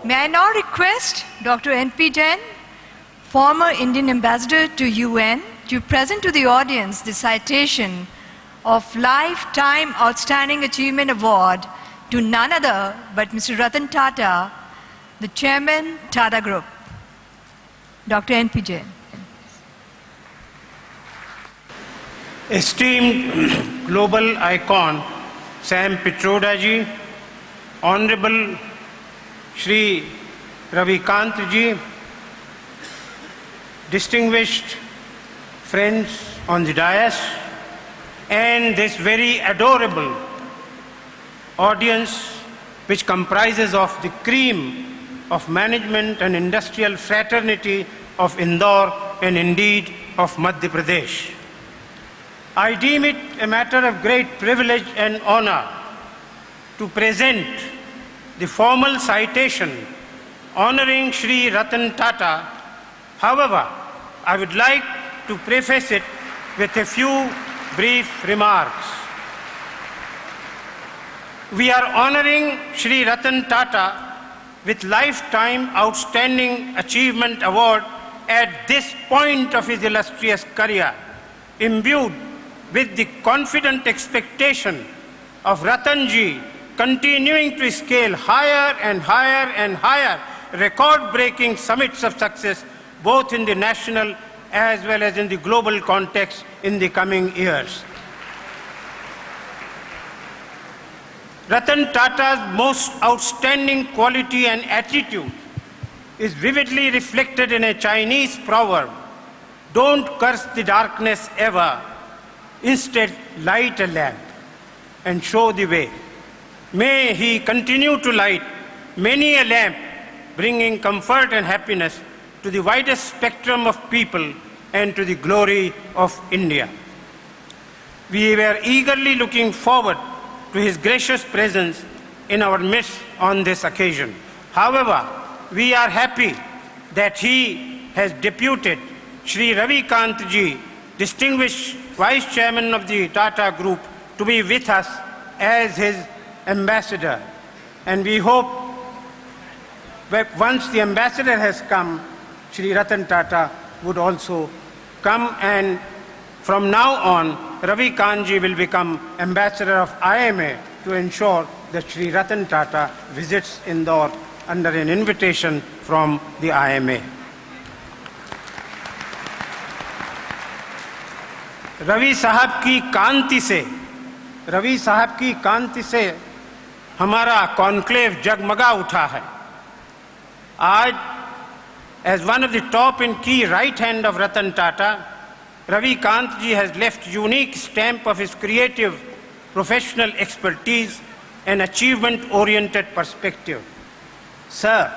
May I now request Dr. N.P. Jain, former Indian Ambassador to UN, to present to the audience the citation of Lifetime Outstanding Achievement Award to none other but Mr. Ratan Tata, the Chairman, Tata Group. Dr. N.P. Jain. Esteemed global icon Sam Pitroda ji, Honorable Shri Ravikant ji, distinguished friends on the dais, and this very adorable audience which comprises of the cream of management and industrial fraternity of Indore and indeed of Madhya Pradesh. I deem it a matter of great privilege and honor to present the formal citation honoring Shri Ratan Tata. However, I would like to preface it with a few brief remarks. We are honoring Shri Ratan Tata with Lifetime Outstanding Achievement Award at this point of his illustrious career, imbued with the confident expectation of Ratanji continuing to scale higher and higher and higher, record-breaking summits of success, both in the national as well as in the global context in the coming years. Ratan Tata's most outstanding quality and attitude is vividly reflected in a Chinese proverb, "Don't curse the darkness ever. Instead, light a lamp and show the way." May he continue to light many a lamp, bringing comfort and happiness to the widest spectrum of people and to the glory of India. We were eagerly looking forward to his gracious presence in our midst on this occasion. However, we are happy that he has deputed Shri Ravikant ji, distinguished Vice Chairman of the Tata Group, to be with us as his ambassador. And we hope that once the ambassador has come, Shri Ratan Tata would also come, and from now on, Ravikant ji will become ambassador of IMA to ensure that Shri Ratan Tata visits Indore under an invitation from the IMA. Ravi साहब की कांति से हमारा conclave जगमगा उठा है। आज as one of the top and key right hand of Ratan Tata, Ravikant ji has left unique stamp of his creative, professional expertise and achievement-oriented perspective. Sir,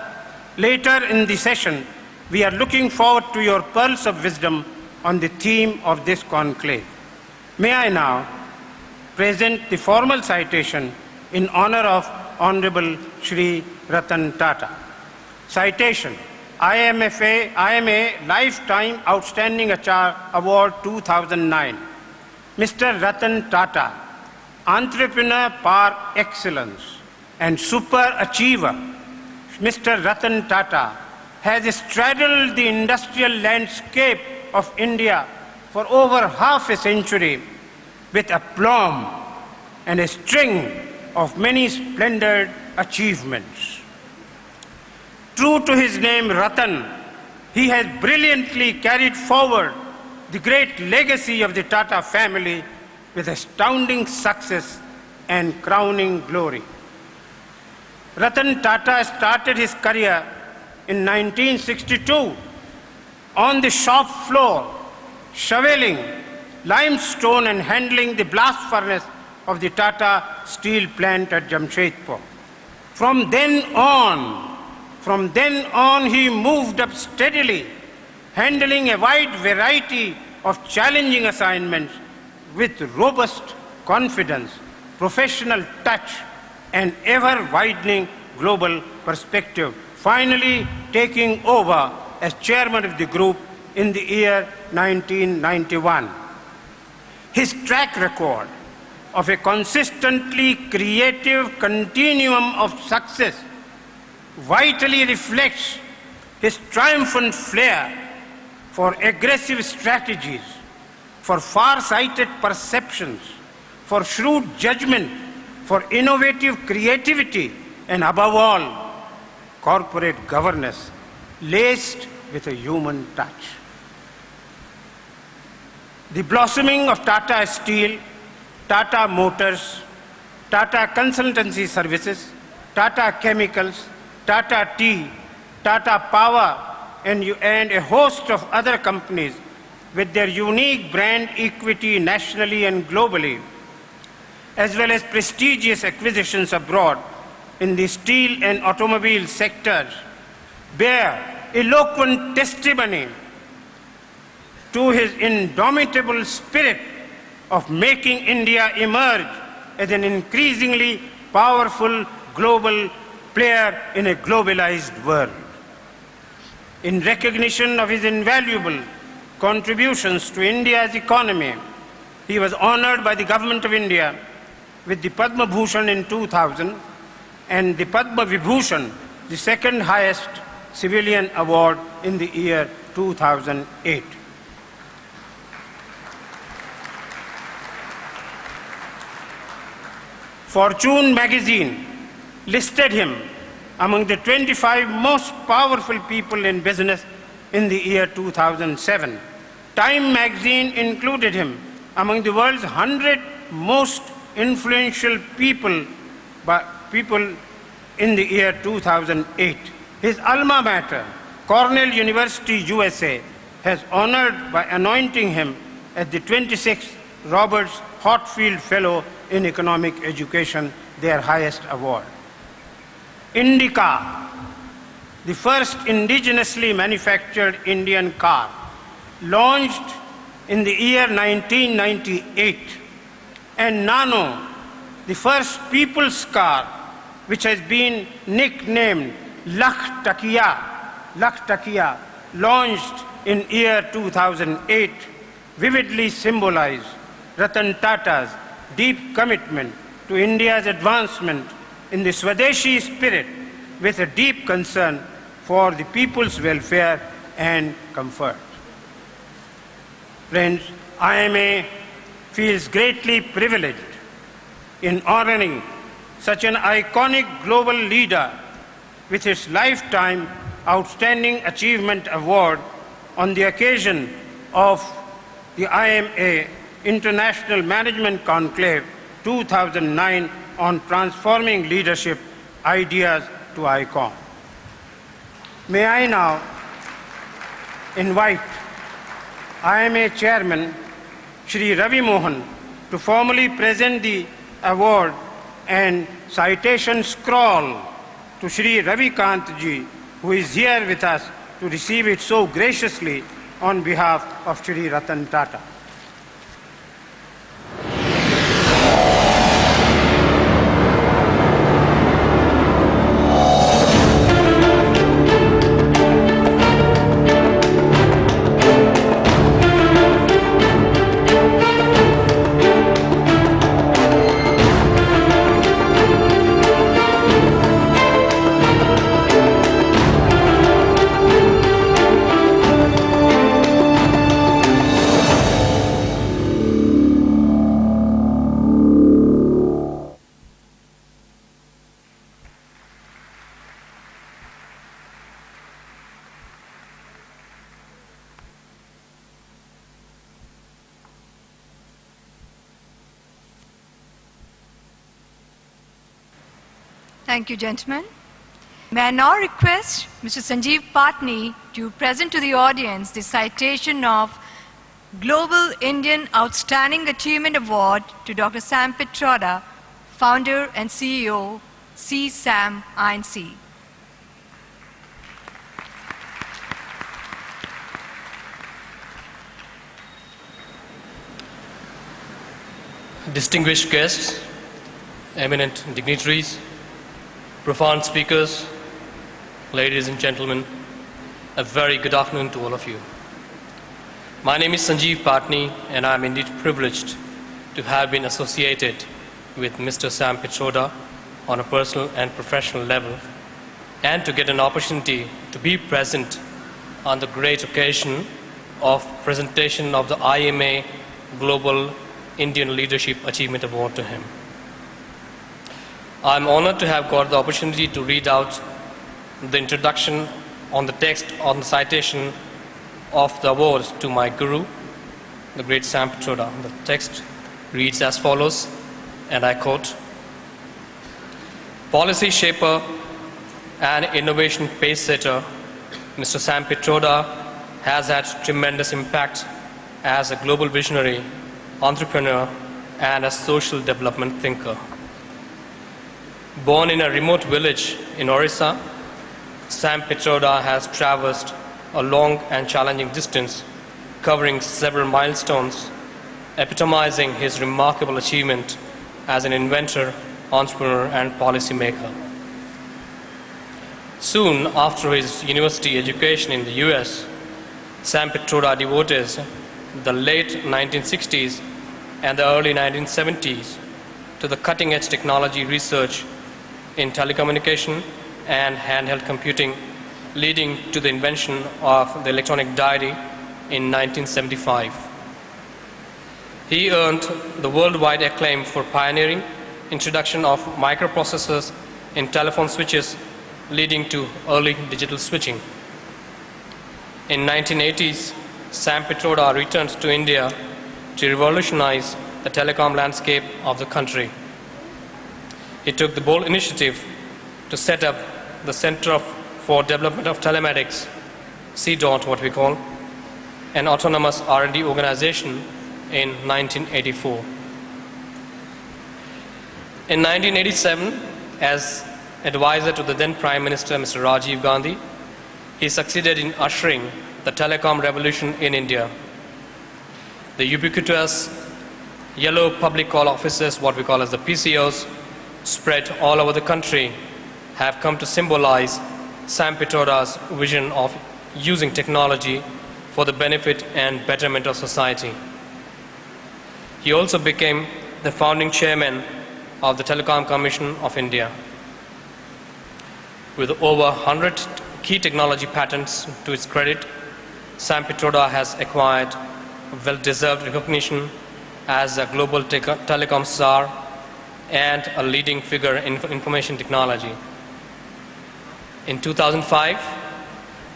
later in the session, we are looking forward to your pearls of wisdom on the theme of this conclave. May I now present the formal citation in honor of Honorable Shri Ratan Tata. Citation: IMA Lifetime Outstanding Award 2009. Mr. Ratan Tata, entrepreneur par excellence and super achiever, Mr. Ratan Tata has straddled the industrial landscape of India for over half a century with aplomb and a string of many splendid achievements. True to his name Ratan, he has brilliantly carried forward the great legacy of the Tata family with astounding success and crowning glory. Ratan Tata started his career in 1962 on the shop floor, shoveling limestone and handling the blast furnace of the Tata steel plant at Jamshedpur. From then on, he moved up steadily, handling a wide variety of challenging assignments with robust confidence, professional touch, and ever-widening global perspective, finally taking over as chairman of the group in the year 1991. His track record of a consistently creative continuum of success vitally reflects his triumphant flair for aggressive strategies, for far-sighted perceptions, for shrewd judgment, for innovative creativity, and above all, corporate governance laced with a human touch. The blossoming of Tata Steel, Tata Motors, Tata Consultancy Services, Tata Chemicals, Tata Tea, Tata Power, and a host of other companies with their unique brand equity nationally and globally, as well as prestigious acquisitions abroad in the steel and automobile sectors, bear eloquent testimony to his indomitable spirit of making India emerge as an increasingly powerful global player in a globalized world. In recognition of his invaluable contributions to India's economy, he was honored by the Government of India with the Padma Bhushan in 2000 and the Padma Vibhushan, the second highest civilian award in the year 2008. Fortune magazine listed him among the 25 most powerful people in business in the year 2007. Time magazine included him among the world's 100 most influential people in the year 2008. His alma mater, Cornell University, USA, has honored by anointing him as the 26th Roberts Hotfield Fellow in Economic Education, their highest award. Indica, the first indigenously manufactured Indian car, launched in the year 1998, and Nano, the first people's car, which has been nicknamed Lakh Takiya, launched in year 2008, vividly symbolize Ratan Tata's deep commitment to India's advancement in the Swadeshi spirit with a deep concern for the people's welfare and comfort. Friends, IMA feels greatly privileged in honoring such an iconic global leader with his Lifetime Outstanding Achievement Award on the occasion of the IMA International Management Conclave 2009 on transforming leadership ideas to icon. May I now invite IMA Chairman Shri Ravi Mohan to formally present the award and citation scroll to Shri Ravi Kantji, who is here with us to receive it so graciously on behalf of Shri Ratan Tata. Thank you, gentlemen. May I now request Mr. Sanjeev Patni to present to the audience the citation of Global Indian Outstanding Achievement Award to Dr. Sam Pitroda, founder and CEO, CSAM INC. Distinguished guests, eminent dignitaries, profound speakers, ladies and gentlemen, a very good afternoon to all of you. My name is Sanjeev Patni, and I am indeed privileged to have been associated with Mr. Sam Pitroda on a personal and professional level and to get an opportunity to be present on the great occasion of presentation of the IMA Global Indian Leadership Achievement Award to him. I'm honored to have got the opportunity to read out the introduction on the text on the citation of the award to my guru, the great Sam Pitroda. The text reads as follows, and I quote, "Policy shaper and innovation pace setter, Mr. Sam Pitroda has had tremendous impact as a global visionary, entrepreneur, and a social development thinker. Born in a remote village in Orissa, Sam Pitroda has traversed a long and challenging distance, covering several milestones, epitomizing his remarkable achievement as an inventor, entrepreneur, and policymaker. Soon after his university education in the US, Sam Pitroda devoted the late 1960s and the early 1970s to the cutting-edge technology research in telecommunication and handheld computing, leading to the invention of the electronic diary in 1975. He earned the worldwide acclaim for pioneering introduction of microprocessors in telephone switches, leading to early digital switching. In 1980s, Sam Pitroda returned to India to revolutionize the telecom landscape of the country. He took the bold initiative to set up the Center for Development of Telematics, CDOT what we call, an autonomous R&D organization in 1984. In 1987, as advisor to the then Prime Minister, Mr. Rajiv Gandhi, he succeeded in ushering the telecom revolution in India. The ubiquitous yellow public call offices, what we call as the PCOs, spread all over the country, have come to symbolize Sam Pitroda's vision of using technology for the benefit and betterment of society. He also became the founding chairman of the Telecom Commission of India. With over 100 key technology patents to his credit, Sam Pitroda has acquired well-deserved recognition as a global telecom star and a leading figure in information technology. In 2005,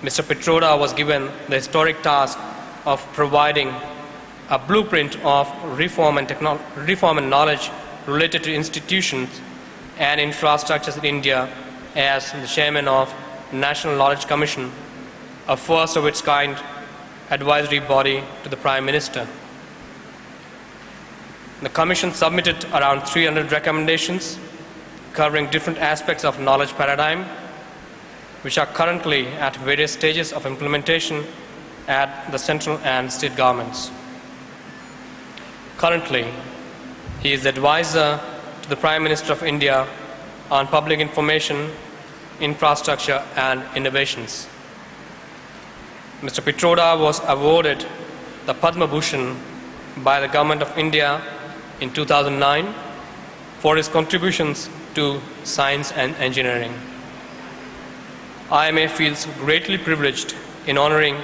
Mr. Pitroda was given the historic task of providing a blueprint of reform and knowledge related to institutions and infrastructures in India as the chairman of National Knowledge Commission, a first of its kind advisory body to the Prime Minister. The Commission submitted around 300 recommendations covering different aspects of knowledge paradigm, which are currently at various stages of implementation at the central and state governments. Currently, he is the advisor to the Prime Minister of India on public information, infrastructure, and innovations. Mr. Pitroda was awarded the Padma Bhushan by the Government of India in 2009 for his contributions to science and engineering. IMA feels greatly privileged in honoring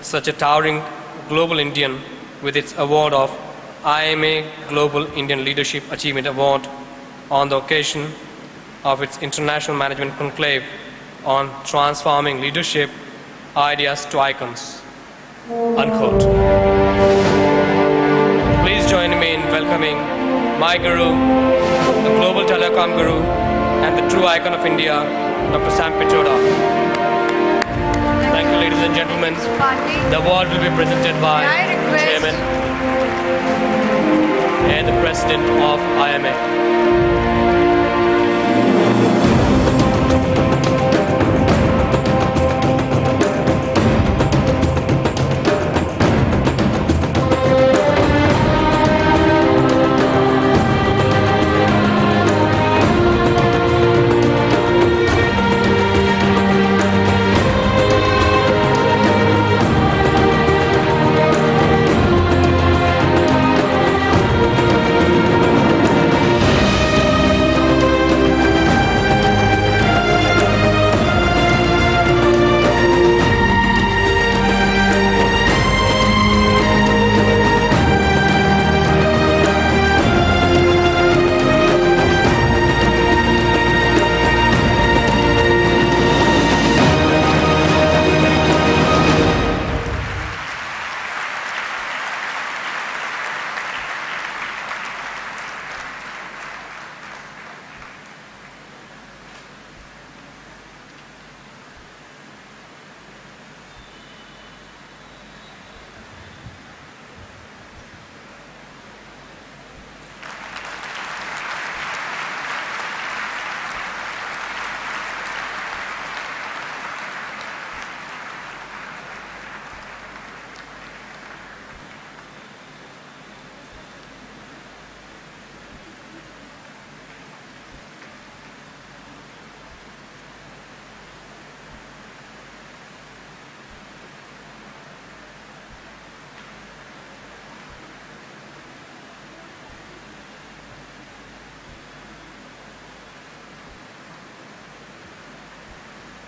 such a towering global Indian with its award of IMA Global Indian Leadership Achievement Award on the occasion of its International Management Conclave on transforming leadership ideas to icons. Unquote. Please join me in welcoming my guru, the global telecom guru, and the true icon of India, Dr. Sam Pitroda. Thank you, ladies and gentlemen. The award will be presented by the Chairman and the President of IMA.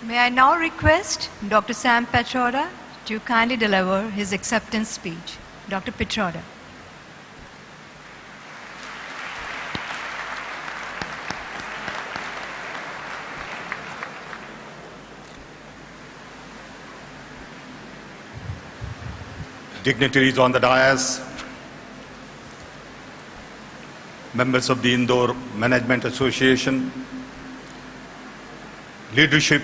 May I now request Dr. Sam Petroda to kindly deliver his acceptance speech. Dr. Petroda. Dignitaries on the dais, members of the Indore Management Association, leadership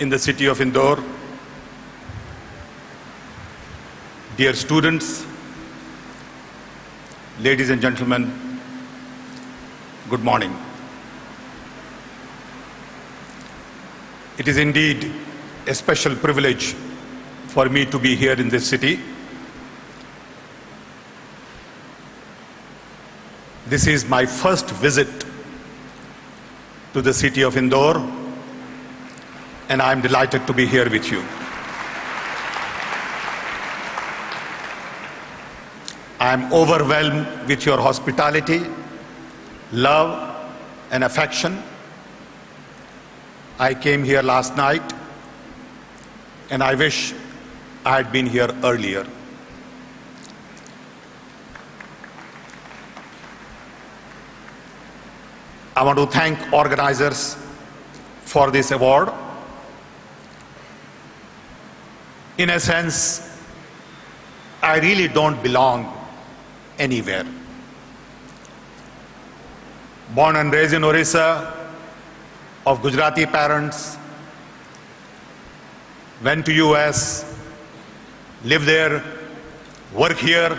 in the city of Indore, dear students, ladies and gentlemen, good morning. It is indeed a special privilege for me to be here in this city. This is my first visit to the city of Indore, and I'm delighted to be here with you. I'm overwhelmed with your hospitality, love, and affection. I came here last night, and I wish I had been here earlier. I want to thank organizers for this award. In a sense, I really don't belong anywhere. Born and raised in Orissa, of Gujarati parents, went to US, live there, work here.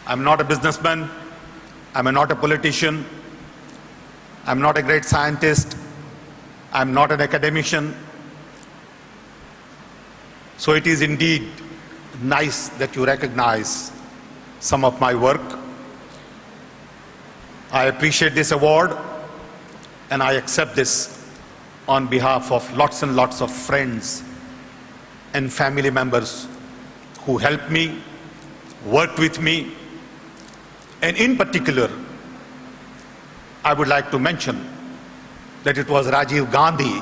I'm not a businessman. I'm not a politician. I'm not a great scientist. I'm not an academician. So it is indeed nice that you recognize some of my work. I appreciate this award, and I accept this on behalf of lots and lots of friends and family members who helped me, worked with me, and in particular, I would like to mention that it was Rajiv Gandhi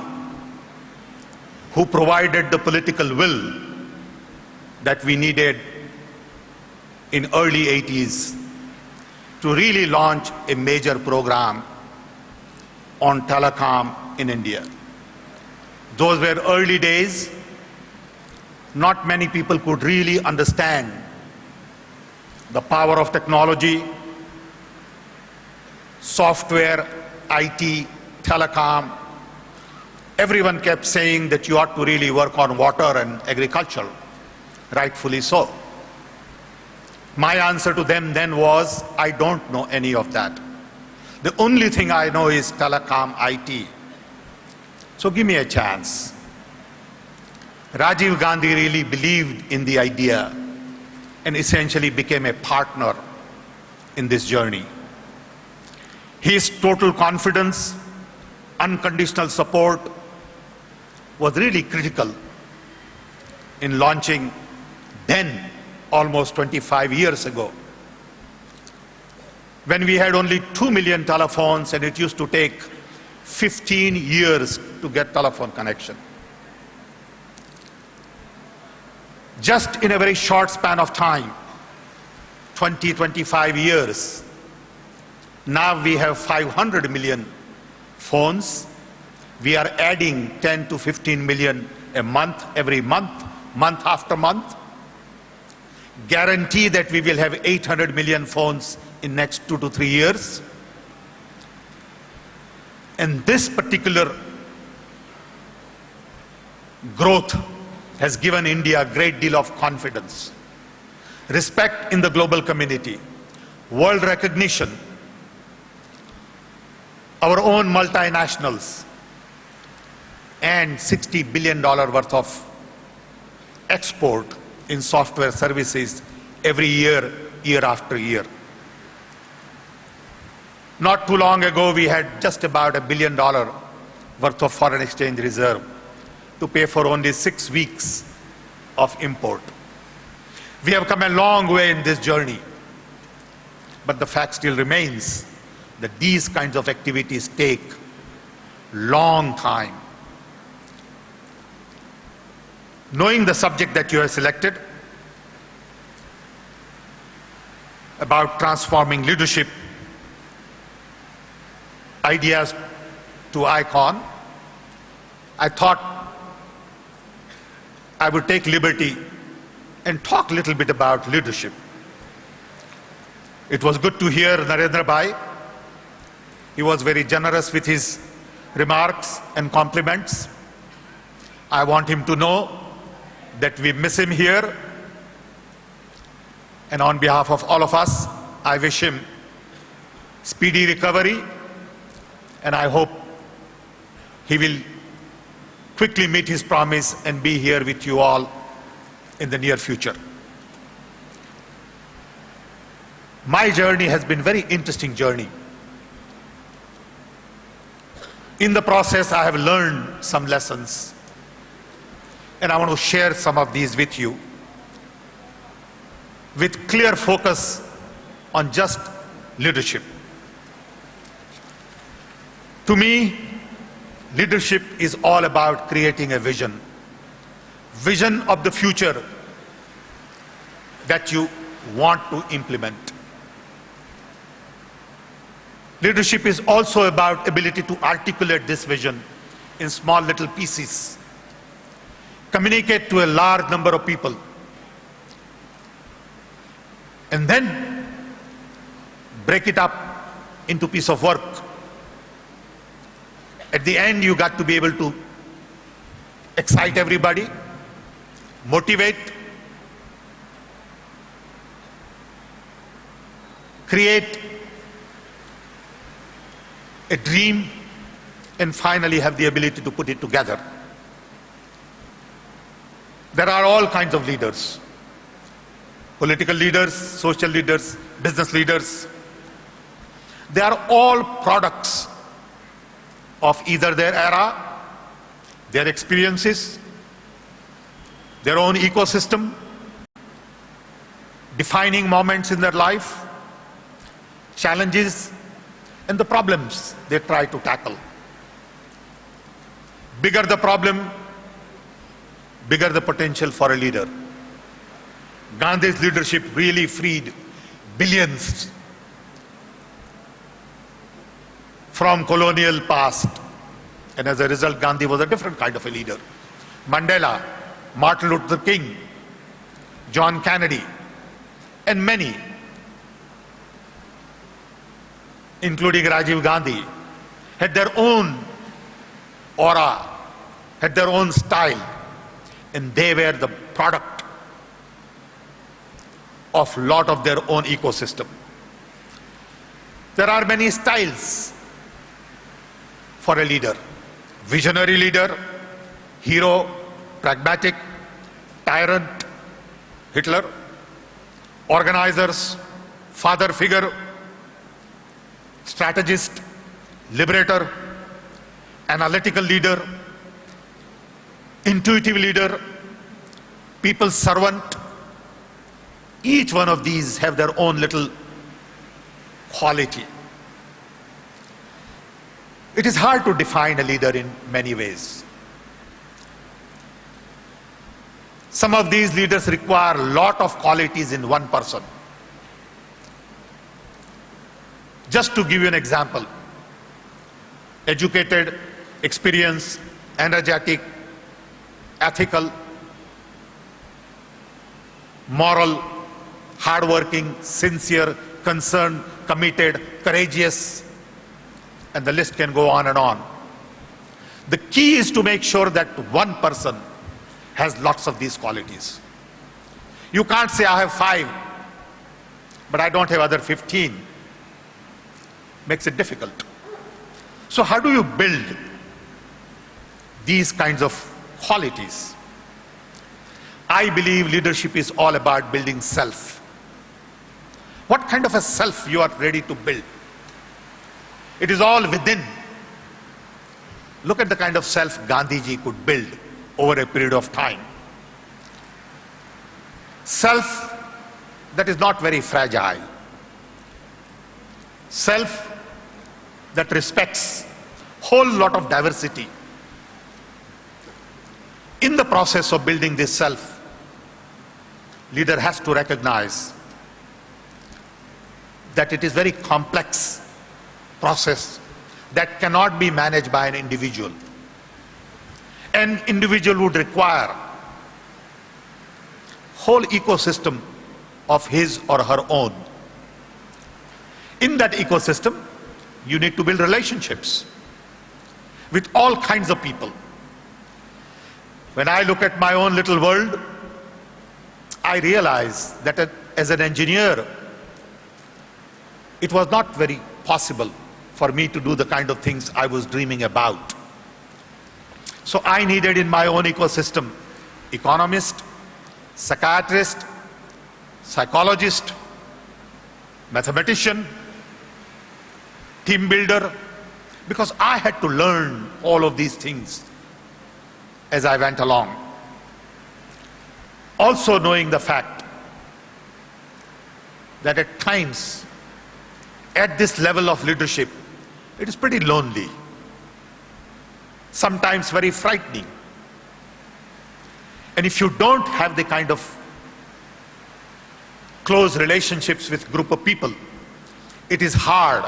who provided the political will that we needed in early 80s to really launch a major program on telecom in India. Those were early days. Not many people could really understand the power of technology, software, IT, telecom. Everyone kept saying that you ought to really work on water and agriculture, rightfully so. My answer to them then was, I don't know any of that. The only thing I know is telecom, IT. So give me a chance. Rajiv Gandhi really believed in the idea and essentially became a partner in this journey. His total confidence, unconditional support was really critical in launching then, almost 25 years ago, when we had only 2 million telephones and it used to take 15 years to get telephone connection. Just in a very short span of time, 20, 25 years, now we have 500 million phones. We are adding 10 to 15 million a month, every month, month after month. Guarantee that we will have 800 million phones in next 2 to 3 years. And this particular growth has given India a great deal of confidence, respect in the global community, world recognition, our own multinationals, and $60 billion worth of export in software services every year, year after year. Not too long ago, we had just about $1 billion worth of foreign exchange reserve to pay for only 6 weeks of import. We have come a long way in this journey, but the fact still remains that these kinds of activities take long time. Knowing the subject that you have selected about transforming leadership ideas to icon, I thought I would take liberty and talk a little bit about leadership. It was good to hear Narendra Bhai. He was very generous with his remarks and compliments. I want him to know that we miss him here. And on behalf of all of us, I wish him speedy recovery, and I hope he will quickly meet his promise and be here with you all in the near future. My journey has been a very interesting journey. In the process, I have learned some lessons, and I want to share some of these with you with clear focus on just leadership. To me, leadership is all about creating a vision of the future that you want to implement. Leadership is also about ability to articulate this vision in small little pieces, communicate to a large number of people, and then break it up into piece of work. At the end, you got to be able to excite everybody, motivate, create a dream, and finally have the ability to put it together. There are all kinds of leaders: political leaders, social leaders, business leaders. They are all products of either their era, their experiences, their own ecosystem, defining moments in their life, challenges, and the problems they try to tackle. Bigger the problem, bigger the potential for a leader. Gandhi's leadership really freed billions from colonial past, and as a result, Gandhi was a different kind of a leader. Mandela, Martin Luther King, John Kennedy, and many, including Rajiv Gandhi, had their own aura, had their own style, and they were the product of a lot of their own ecosystem. There are many styles for a leader: visionary leader, hero, pragmatic, tyrant, Hitler, organizers, father figure, strategist, liberator, analytical leader, intuitive leader, people's servant. Each one of these have their own little quality. It is hard to define a leader in many ways. Some of these leaders require a lot of qualities in one person. Just to give you an example: educated, experienced, energetic, ethical, moral, hardworking, sincere, concerned, committed, courageous, and the list can go on and on. The key is to make sure that one person has lots of these qualities. You can't say, I have 5, but I don't have other 15. Makes it difficult. So how do you build these kinds of qualities? I believe leadership is all about building self. What kind of a self you are ready to build? It is all within. Look at the kind of self Gandhiji could build over a period of time. Self that is not very fragile. Self that respects whole lot of diversity. In the process of building this self, leader has to recognize that it is very complex process that cannot be managed by an individual. An individual would require whole ecosystem of his or her own. In that ecosystem, you need to build relationships with all kinds of people. When I look at my own little world, I realize that as an engineer, it was not very possible for me to do the kind of things I was dreaming about. So I needed in my own ecosystem economist, psychiatrist, psychologist, mathematician, team builder, because I had to learn all of these things as I went along. Also knowing the fact that at times, at this level of leadership, it is pretty lonely, sometimes very frightening. And if you don't have the kind of close relationships with group of people, it is hard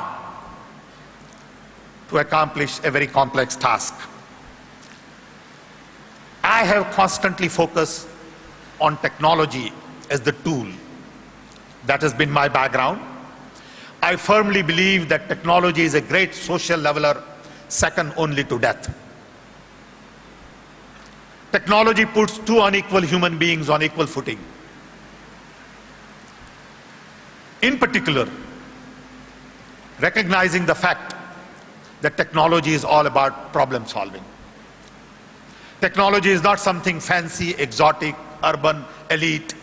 to accomplish a very complex task. I have constantly focused on technology as the tool. That has been my background. I firmly believe that technology is a great social leveler, second only to death. Technology puts two unequal human beings on equal footing. In particular, recognizing the fact that technology is all about problem solving. Technology is not something fancy, exotic, urban, elite,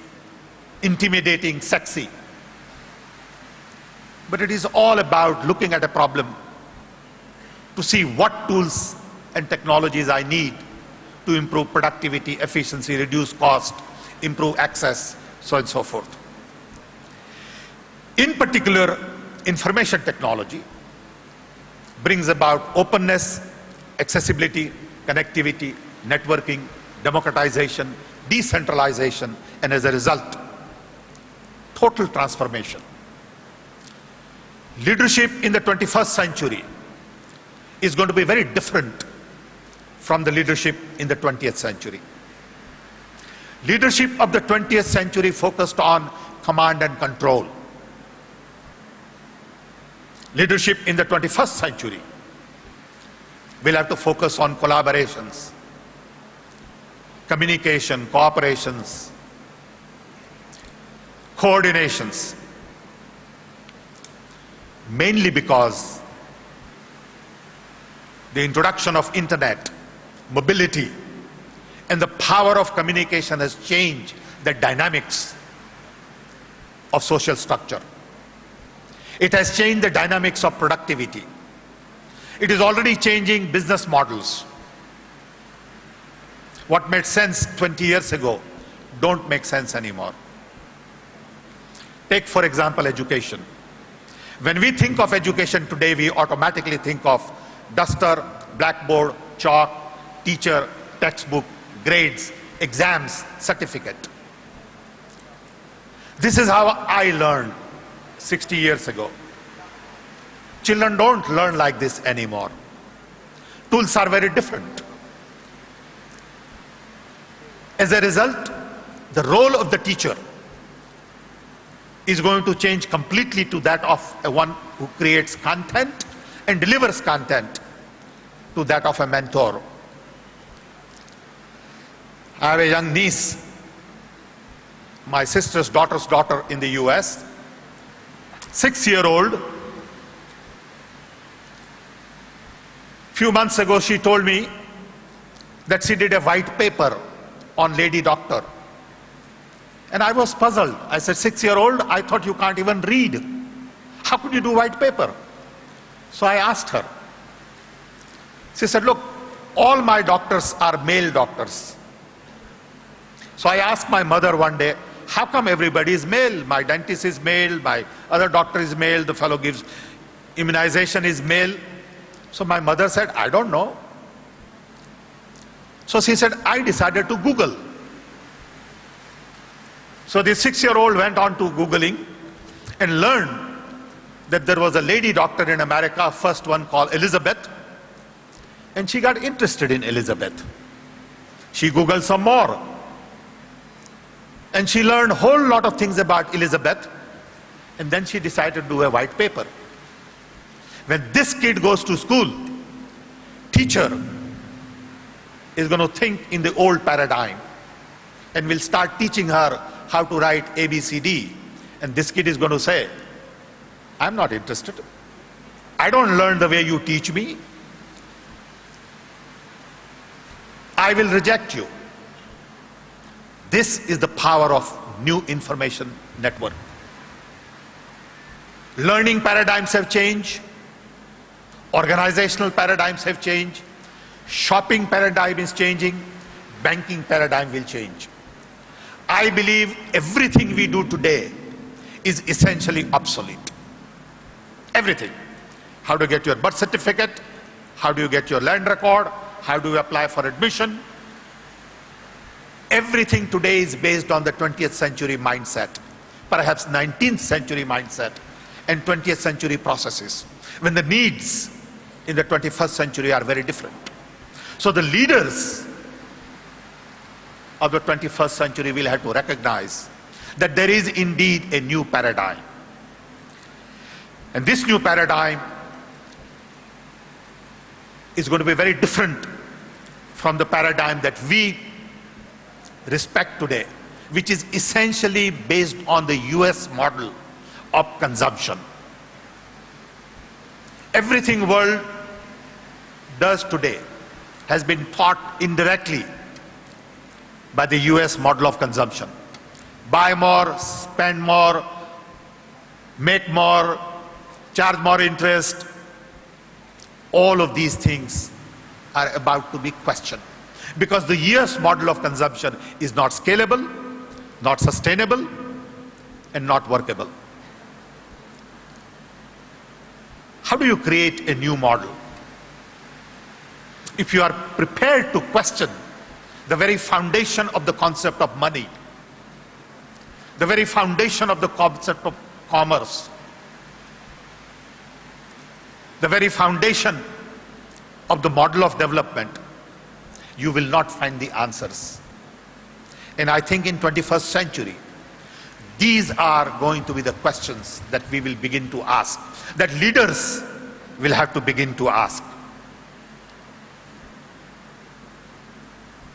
intimidating, sexy. But it is all about looking at a problem to see what tools and technologies I need to improve productivity, efficiency, reduce cost, improve access, so on and so forth. In particular, information technology brings about openness, accessibility, connectivity, networking, democratization, decentralization, and as a result, total transformation. Leadership in the 21st century is going to be very different from the leadership in the 20th century. Leadership of the 20th century focused on command and control. Leadership in the 21st century will have to focus on collaborations, communication, cooperations, coordinations, mainly because the introduction of internet, mobility, and the power of communication has changed the dynamics of social structure. It has changed the dynamics of productivity. It is already changing business models. What made sense 20 years ago don't make sense anymore. Take, for example, education. When we think of education today, we automatically think of duster, blackboard, chalk, teacher, textbook, grades, exams, certificate. This is how I learned 60 years ago. Children don't learn like this anymore. Tools are very different. As a result, the role of the teacher is going to change completely to that of one who creates content and delivers content, to that of a mentor. I have a young niece, my sister's daughter's daughter in the US, 6-year-old. Few months ago, she told me that she did a white paper on Lady Doctor. And I was puzzled. I said, 6-year-old, I thought you can't even read. How could you do white paper? So I asked her. She said, look, all my doctors are male doctors. So I asked my mother one day, how come everybody is male? My dentist is male, my other doctor is male, the fellow gives immunization is male. So my mother said, I don't know. So she said, I decided to Google. So the 6-year-old went on to Googling and learned that there was a lady doctor in America, first one called Elizabeth, and she got interested in Elizabeth. She Googled some more, and she learned a whole lot of things about Elizabeth, and then she decided to do a white paper. When this kid goes to school, teacher is going to think in the old paradigm and will start teaching her how to write ABCD, and this kid is going to say, I'm not interested. I don't learn the way you teach me. I will reject you. This is the power of new information network. Learning paradigms have changed. Organizational paradigms have changed. Shopping paradigm is changing. Banking paradigm will change. I believe everything we do today is essentially obsolete. Everything. How to get your birth certificate, how do you get your land record, how do you apply for admission. Everything today is based on the 20th century mindset, perhaps 19th century mindset and 20th century processes, when the needs in the 21st century are very different. So the leaders of the 21st century will have to recognize that there is indeed a new paradigm. And this new paradigm is going to be very different from the paradigm that we respect today, which is essentially based on the US model of consumption. Everything world does today has been taught indirectly by the US model of consumption. Buy more, spend more, make more, charge more interest. All of these things are about to be questioned, because the US model of consumption is not scalable, not sustainable, and not workable. How do you create a new model? If you are prepared to question the very foundation of the concept of money, the very foundation of the concept of commerce, the very foundation of the model of development, you will not find the answers. And I think in 21st century, these are going to be the questions that we will begin to ask, that leaders will have to begin to ask.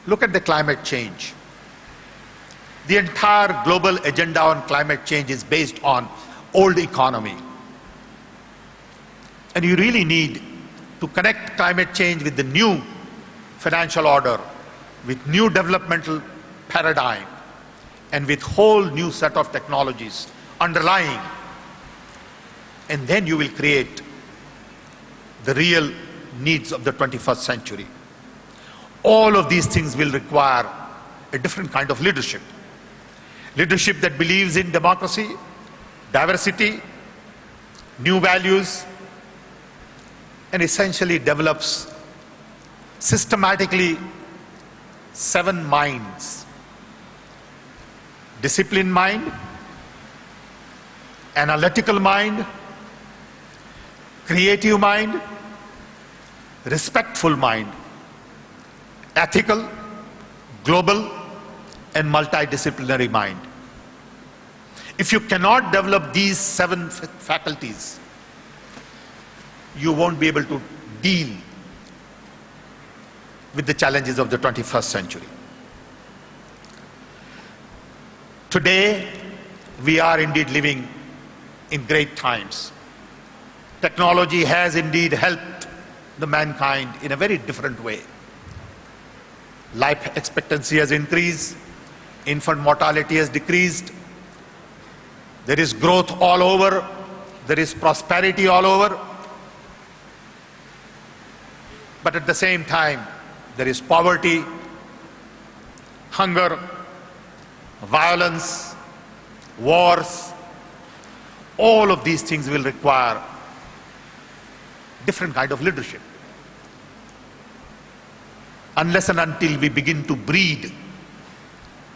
Look at the climate change. The entire global agenda on climate change is based on old economy. And you really need to connect climate change with the new financial order, with new developmental paradigm, and with whole new set of technologies underlying. And then you will create the real needs of the 21st century. All of these things will require a different kind of leadership. Leadership that believes in democracy, diversity, new values, and essentially develops systematically 7 minds: disciplined mind, analytical mind, creative mind, respectful mind, ethical, global, and multidisciplinary mind. If you cannot develop these 7 faculties, you won't be able to deal with the challenges of the 21st century. Today, we are indeed living in great times. Technology has indeed helped the mankind in a very different way. Life expectancy has increased, infant mortality has decreased, there is growth all over, there is prosperity all over. But at the same time, there is poverty, hunger, violence, wars. All of these things will require different kind of leadership. unless and until we begin to breed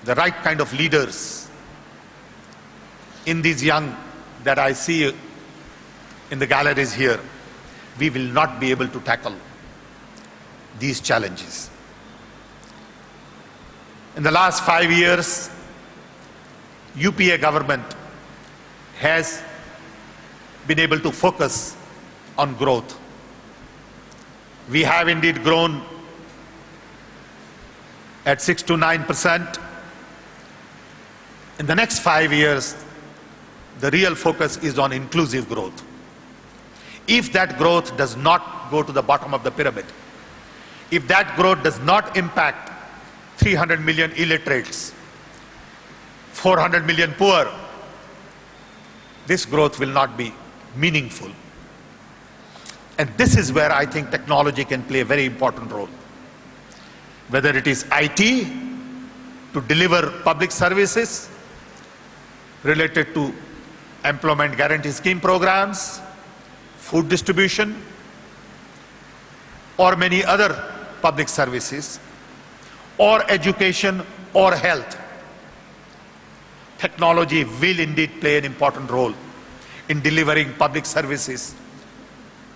the right kind of leaders in these young that I see in the galleries here, we will not be able to tackle these challenges. In the last 5 years, UPA government has been able to focus on growth. We have indeed grown at 6 to 9%. In the next 5 years, the real focus is on inclusive growth. If that growth does not go to the bottom of the pyramid, if that growth does not impact 300 million illiterates, 400 million poor, this growth will not be meaningful. And this is where I think technology can play a very important role. Whether it is IT to deliver public services related to employment guarantee scheme programs, food distribution, or many other public services, or education or health. Technology will indeed play an important role in delivering public services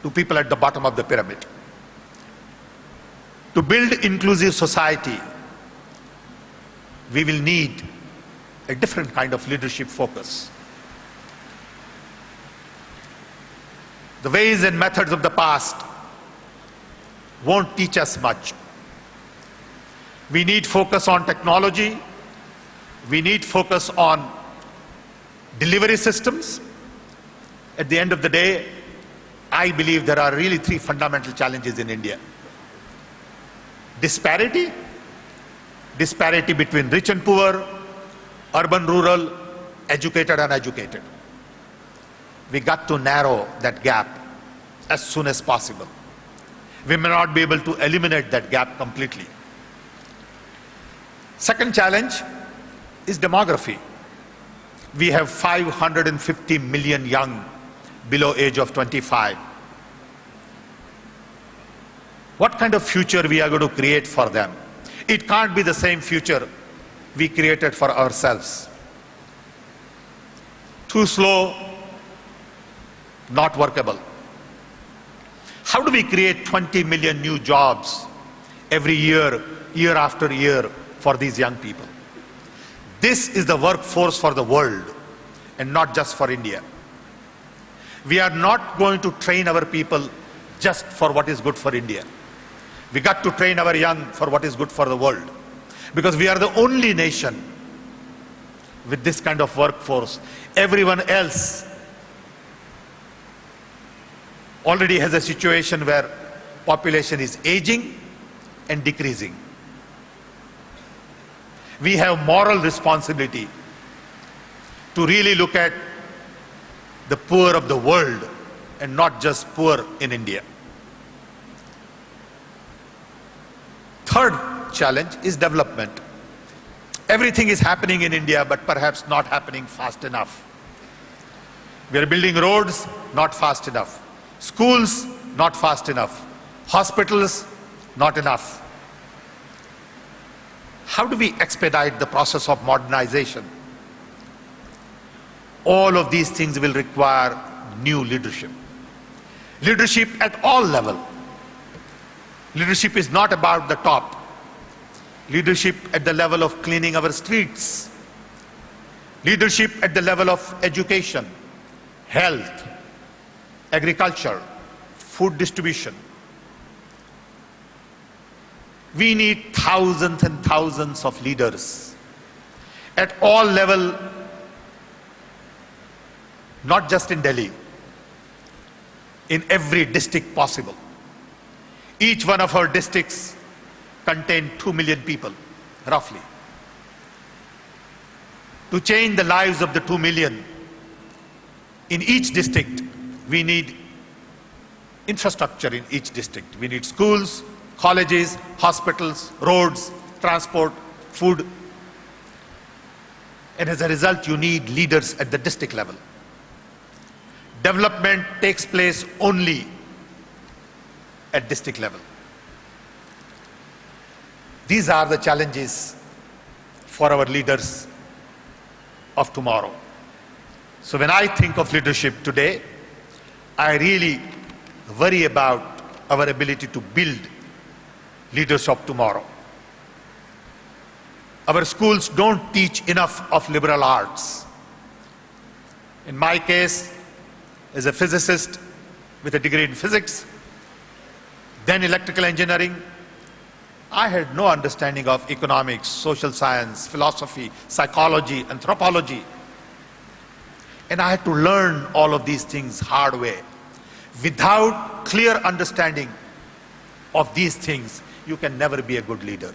to people at the bottom of the pyramid. To build inclusive society, we will need a different kind of leadership focus. The ways and methods of the past won't teach us much. We need focus on technology. We need focus on delivery systems. At the end of the day, I believe there are really 3 fundamental challenges in India. Disparity between rich and poor, urban, rural, educated, uneducated. We got to narrow that gap as soon as possible. We may not be able to eliminate that gap completely. Second challenge is demography. We have 550 million young below age of 25. What kind of future we are going to create for them? It can't be the same future we created for ourselves. Too slow, not workable. How do we create 20 million new jobs every year, year after year for these young people? This is the workforce for the world and not just for India. We are not going to train our people just for what is good for India. We got to train our young for what is good for the world, because we are the only nation with this kind of workforce. Everyone else already has a situation where population is aging and decreasing. We have moral responsibility to really look at the poor of the world and not just poor in India. Third challenge is development. Everything is happening in India, but perhaps not happening fast enough. We are building roads, not fast enough. Schools, not fast enough. Hospitals, not enough. How do we expedite the process of modernization? All of these things will require new leadership. Leadership at all levels. Leadership is not about the top. Leadership at the level of cleaning our streets. Leadership at the level of education, health, agriculture, food distribution. We need thousands and thousands of leaders at all levels, not just in Delhi, in every district possible. Each one of our districts contain 2 million people, roughly. To change the lives of the 2 million, in each district, we need infrastructure in each district. We need schools, colleges, hospitals, roads, transport, food. And as a result, you need leaders at the district level. Development takes place only at district level. These are the challenges for our leaders of tomorrow. So when I think of leadership today, I really worry about our ability to build leaders of tomorrow. Our schools don't teach enough of liberal arts. In my case, as a physicist with a degree in physics, then electrical engineering, I had no understanding of economics, social science, philosophy, psychology, anthropology. And I had to learn all of these things hard way. Without clear understanding of these things, you can never be a good leader.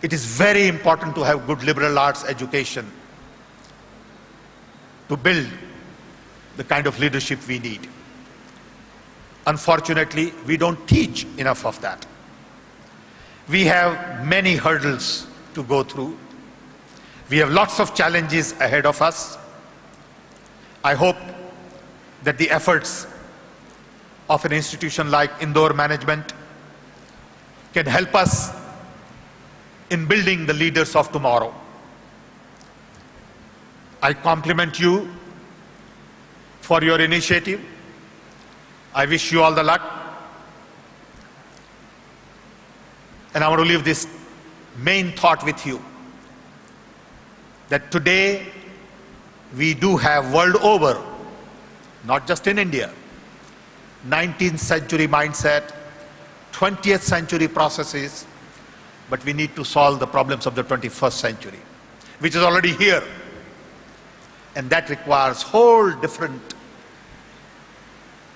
It is very important to have good liberal arts education to build the kind of leadership we need. Unfortunately, we don't teach enough of that. We have many hurdles to go through. We have lots of challenges ahead of us. I hope that the efforts of an institution like Indore Management can help us in building the leaders of tomorrow. I compliment you for your initiative. I wish you all the luck. And I want to leave this main thought with you, that today we do have world over, not just in India, 19th century mindset, 20th century processes, but we need to solve the problems of the 21st century, which is already here. And that requires whole different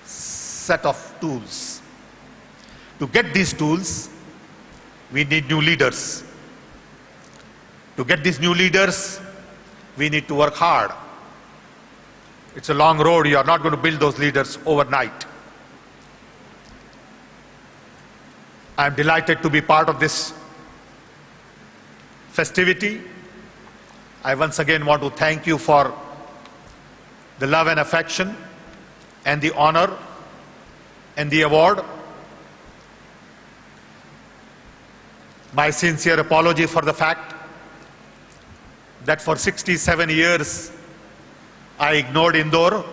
set of tools. To get these tools, we need new leaders. To get these new leaders, we need to work hard. It's a long road. You are not going to build those leaders overnight. I'm delighted to be part of this festivity. I once again want to thank you for the love and affection and the honor and the award. My sincere apology for the fact that for 67 years I ignored Indore,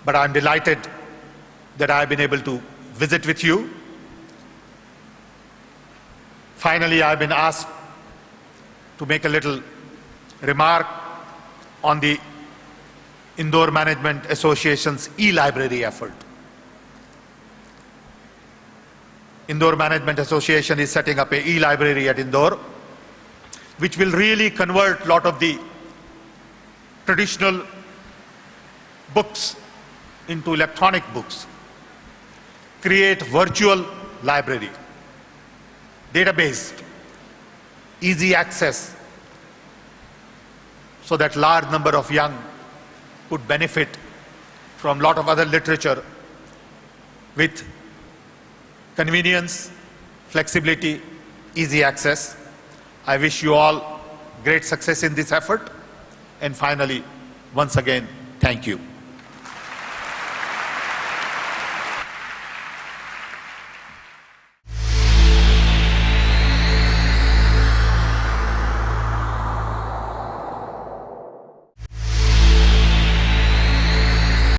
but I'm delighted that I've been able to visit with you. Finally, I've been asked to make a little remark on the Indore Management Association's e-library effort. Indore Management Association is setting up an e-library at Indore, which will really convert a lot of the traditional books into electronic books, create virtual library, database, easy access, so that large number of young could benefit from a lot of other literature with convenience, flexibility, easy access. I wish you all great success in this effort. And finally, once again, thank you.